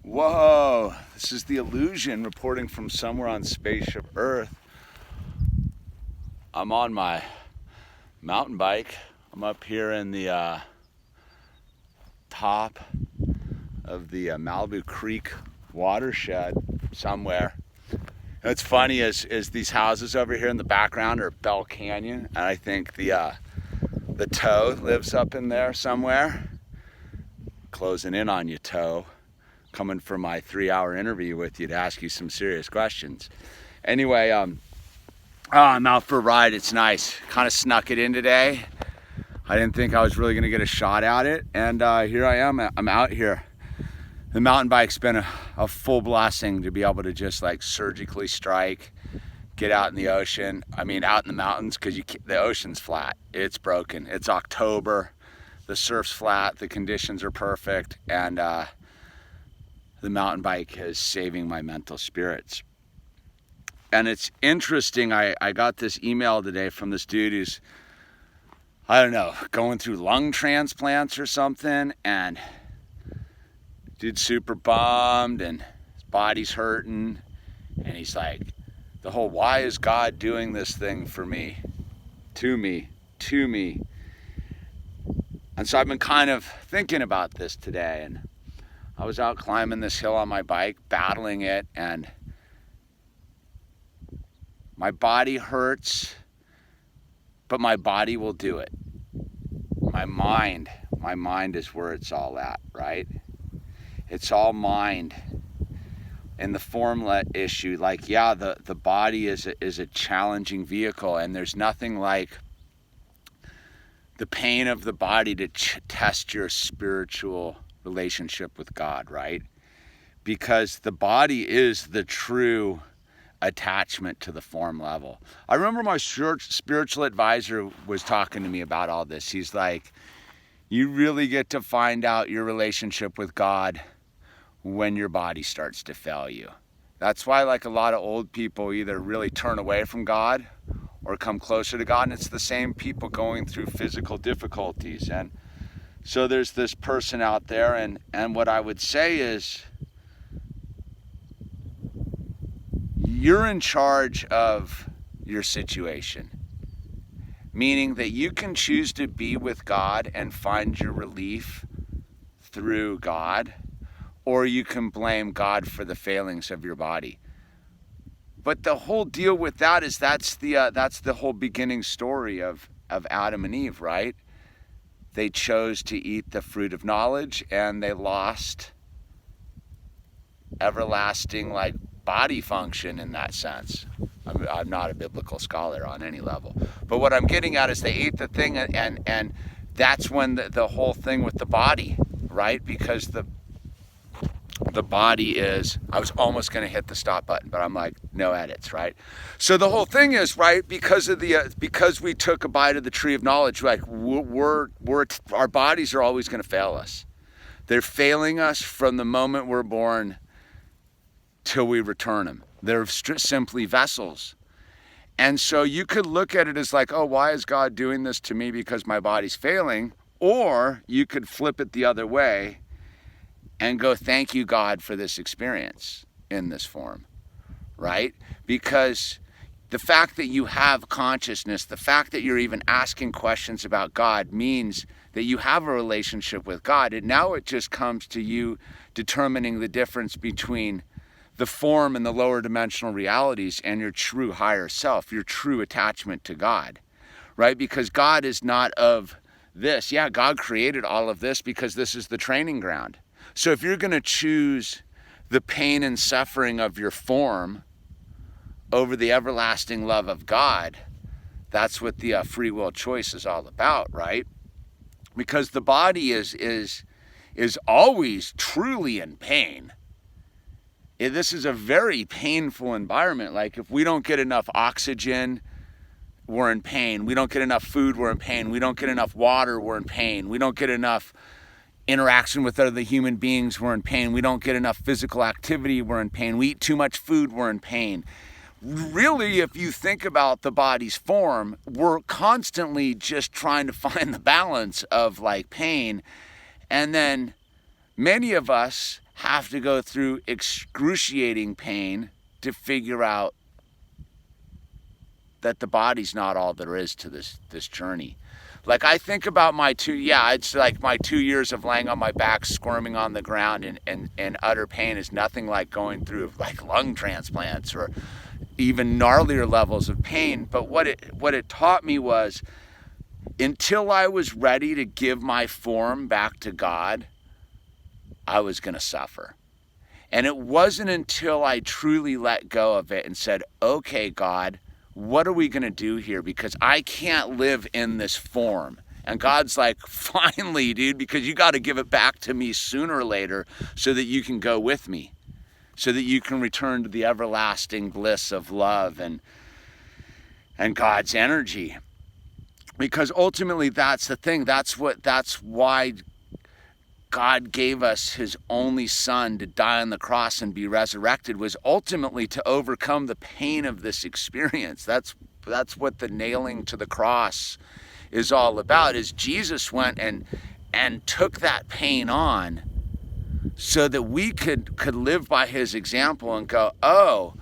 Whoa, this is the Illusion reporting from somewhere on Spaceship Earth. I'm on my mountain bike. I'm up here in the top of the Malibu Creek watershed somewhere. What's funny is these houses over here in the background are Bell Canyon, and I think the toe lives up in there somewhere. Closing in on you, toe. Coming for my 3-hour interview with you to ask you some serious questions. Anyway, I'm out for a ride. It's nice. Kind of snuck it in today. I didn't think I was really going to get a shot at it, and here I am. I'm out here. The mountain bike's been a full blessing to be able to just like surgically strike, get out in the ocean. I mean, out in the mountains, because the ocean's flat. It's broken. It's October. The surf's flat. The conditions are perfect, and the mountain bike is saving my mental spirits. And it's interesting, I got this email today from this dude who's, I don't know, going through lung transplants or something, and dude's super bummed and his body's hurting, and he's like, the whole, why is God doing this thing for me, to me. And so I've been kind of thinking about this today, and I was out climbing this hill on my bike, battling it, and my body hurts, but my body will do it. My mind is where it's all at, right? It's all mind. In the formula issue, like, yeah, the body is a challenging vehicle, and there's nothing like the pain of the body to test your spiritual relationship with God, right? Because the body is the true attachment to the form level. I remember my spiritual advisor was talking to me about all this. He's like, you really get to find out your relationship with God when your body starts to fail you. That's why, like, a lot of old people either really turn away from God or come closer to God, and it's the same people going through physical difficulties. And so there's this person out there, and what I would say is, you're in charge of your situation. Meaning that you can choose to be with God and find your relief through God, or you can blame God for the failings of your body. But the whole deal with that is that's the whole beginning story of Adam and Eve, right? They chose to eat the fruit of knowledge, and they lost everlasting, like, body function in that sense. I'm not a biblical scholar on any level. But what I'm getting at is they ate the thing, and that's when the whole thing with the body, right? Because the body is, I was almost going to hit the stop button, but I'm like, no edits, right? So the whole thing is, right, because we took a bite of the tree of knowledge, like, our bodies are always going to fail us. They're failing us from the moment we're born till we return them. They're simply vessels. And so you could look at it as like, oh, why is God doing this to me because my body's failing? Or you could flip it the other way and go, thank you, God, for this experience in this form, right? Because the fact that you have consciousness, the fact that you're even asking questions about God means that you have a relationship with God. And now it just comes to you determining the difference between the form and the lower dimensional realities and your true higher self, your true attachment to God, right? Because God is not of this. Yeah, God created all of this because this is the training ground. So if you're going to choose the pain and suffering of your form over the everlasting love of God, that's what the free will choice is all about, right? Because the body is always truly in pain. This is a very painful environment. Like, if we don't get enough oxygen, we're in pain. We don't get enough food, we're in pain. We don't get enough water, we're in pain. We don't get enough interaction with other human beings, we're in pain. We don't get enough physical activity, we're in pain. We eat too much food, we're in pain. Really, if you think about the body's form, we're constantly just trying to find the balance of, like, pain. And then many of us have to go through excruciating pain to figure out that the body's not all there is to this journey. Like, I think about it's like my 2 years of laying on my back, squirming on the ground and utter pain is nothing like going through like lung transplants or even gnarlier levels of pain. But what it taught me was, until I was ready to give my form back to God, I was going to suffer. And it wasn't until I truly let go of it and said, okay, God, what are we going to do here? Because I can't live in this form. And God's like, finally, dude, because you got to give it back to me sooner or later so that you can go with me, so that you can return to the everlasting bliss of love and God's energy. Because ultimately, that's the thing. That's why God gave us his only son to die on the cross and be resurrected, was ultimately to overcome the pain of this experience. That's what the nailing to the cross is all about, is Jesus went and took that pain on so that we could live by his example and go, oh,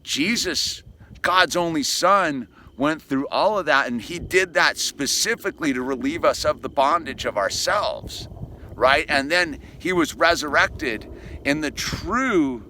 Jesus, God's only son, went through all of that, and he did that specifically to relieve us of the bondage of ourselves. Right? And then he was resurrected in the true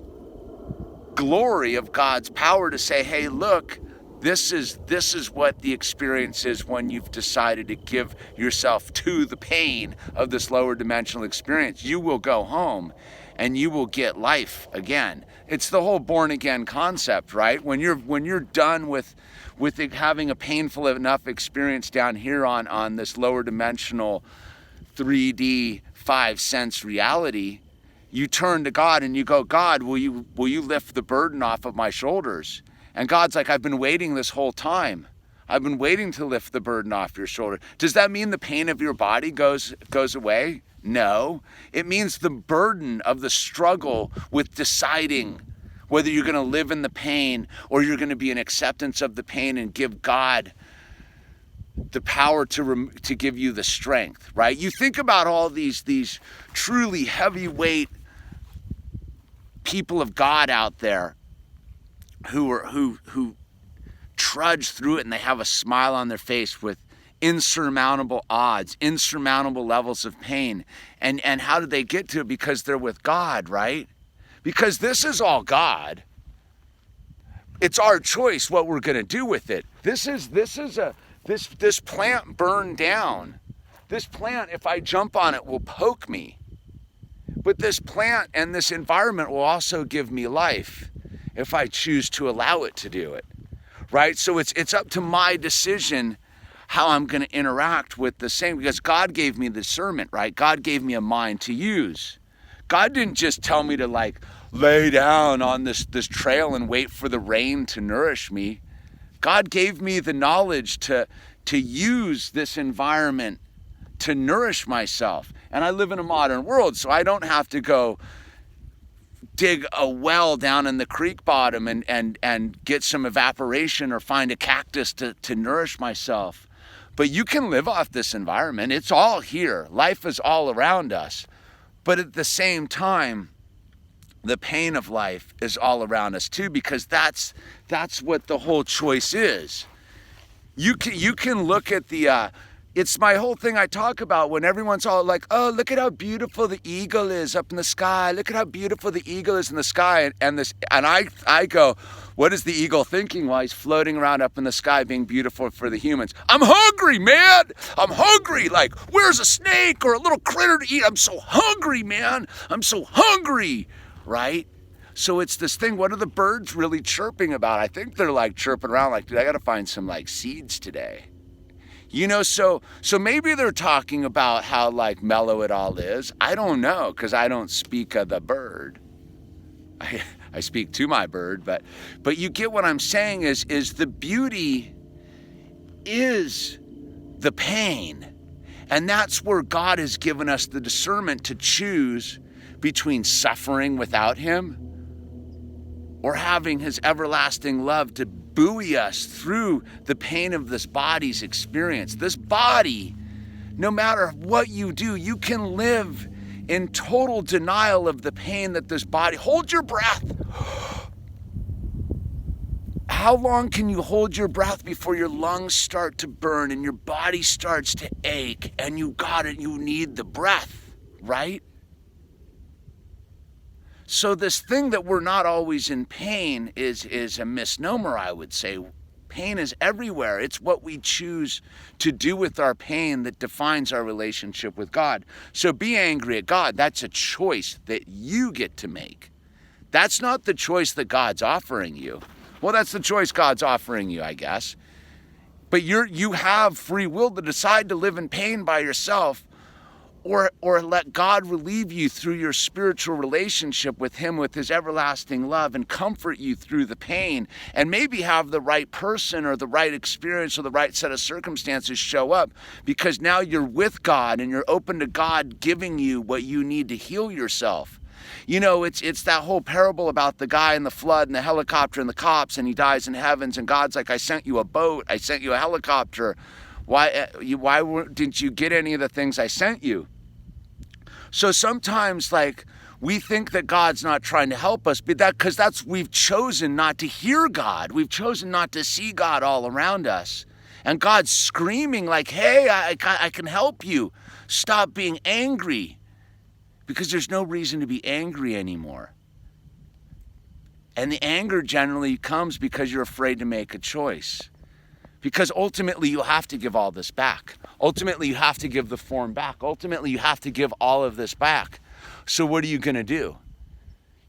glory of God's power to say, hey, look, this is what the experience is when you've decided to give yourself to the pain of this lower dimensional experience. You will go home and you will get life again. It's the whole born again concept, right? When you're done with it, having a painful enough experience down here on this lower dimensional 3D 5 sense reality, you turn to God and you go, God, will you lift the burden off of my shoulders? And God's like, I've been waiting this whole time. I've been waiting to lift the burden off your shoulder. Does that mean the pain of your body goes away? No. It means the burden of the struggle with deciding whether you're going to live in the pain or you're going to be in acceptance of the pain and give God the power to give you the strength, right? You think about all these truly heavyweight people of God out there who trudge through it, and they have a smile on their face with insurmountable odds, insurmountable levels of pain. And how did they get to it? Because they're with God, right? Because this is all God. It's our choice what we're going to do with it. This plant burned down. This plant, if I jump on it, will poke me. But this plant and this environment will also give me life if I choose to allow it to do it, right? So it's up to my decision how I'm going to interact with the same, because God gave me discernment, right? God gave me a mind to use. God didn't just tell me to like lay down on this trail and wait for the rain to nourish me. God gave me the knowledge to use this environment to nourish myself. And I live in a modern world, so I don't have to go dig a well down in the creek bottom and get some evaporation or find a cactus to nourish myself. But you can live off this environment. It's all here. Life is all around us. But at the same time, the pain of life is all around us too, because that's what the whole choice is. You can look at it's my whole thing I talk about when everyone's all like, oh, look at how beautiful the eagle is up in the sky. Look at how beautiful the eagle is in the sky. And I go, what is the eagle thinking while he's floating around up in the sky being beautiful for the humans? I'm hungry, man. I'm hungry. Like, where's a snake or a little critter to eat? I'm so hungry, man. I'm so hungry. Right? So it's this thing, what are the birds really chirping about? I think they're like chirping around like, dude, I got to find some like seeds today. You know, so maybe they're talking about how like mellow it all is. I don't know, because I don't speak of the bird. I speak to my bird, but you get what I'm saying is the beauty is the pain. And that's where God has given us the discernment to choose between suffering without him or having his everlasting love to buoy us through the pain of this body's experience. This body, no matter what you do, you can live in total denial of the pain that this body, hold your breath. How long can you hold your breath before your lungs start to burn and your body starts to ache and you need the breath, right? So this thing that we're not always in pain is a misnomer, I would say. Pain is everywhere. It's what we choose to do with our pain that defines our relationship with God. So be angry at God. That's a choice that you get to make. That's not the choice that God's offering you. Well, that's the choice God's offering you, I guess. But you have free will to decide to live in pain by yourself, or let God relieve you through your spiritual relationship with him, with his everlasting love, and comfort you through the pain, and maybe have the right person or the right experience or the right set of circumstances show up, because now you're with God and you're open to God giving you what you need to heal yourself. You know, it's that whole parable about the guy in the flood and the helicopter and the cops, and he dies in heavens, and God's like, I sent you a boat, I sent you a helicopter. Why didn't you get any of the things I sent you? So sometimes, like, we think that God's not trying to help us, but because we've chosen not to hear God. We've chosen not to see God all around us. And God's screaming like, hey, I can help you. Stop being angry. Because there's no reason to be angry anymore. And the anger generally comes because you're afraid to make a choice. Because ultimately you have to give all this back. Ultimately you have to give the form back. Ultimately you have to give all of this back. So what are you going to do?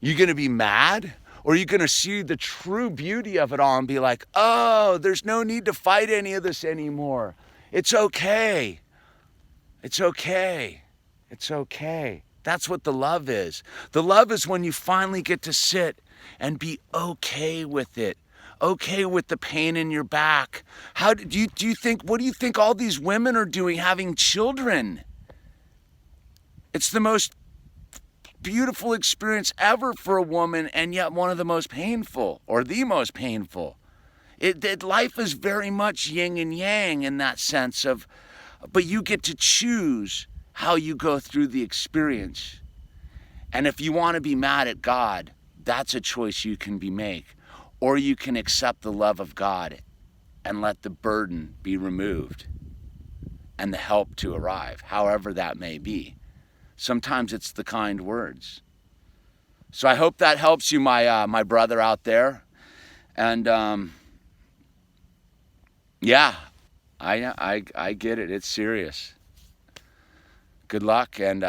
You going to be mad? Or are you going to see the true beauty of it all and be like, oh, there's no need to fight any of this anymore. It's okay. It's okay. It's okay. That's what the love is. The love is when you finally get to sit and be okay with it. Okay with the pain in your back. What do you think all these women are doing having children? It's the most beautiful experience ever for a woman, and yet one of the most painful, or the most painful. Life is very much yin and yang in that sense of, but you get to choose how you go through the experience. And if you want to be mad at God, that's a choice you can make. Or you can accept the love of God and let the burden be removed and the help to arrive, however that may be. Sometimes it's the kind words. So I hope that helps you, my brother out there. And yeah, I get it. It's serious. Good luck, and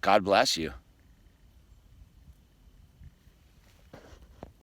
God bless you.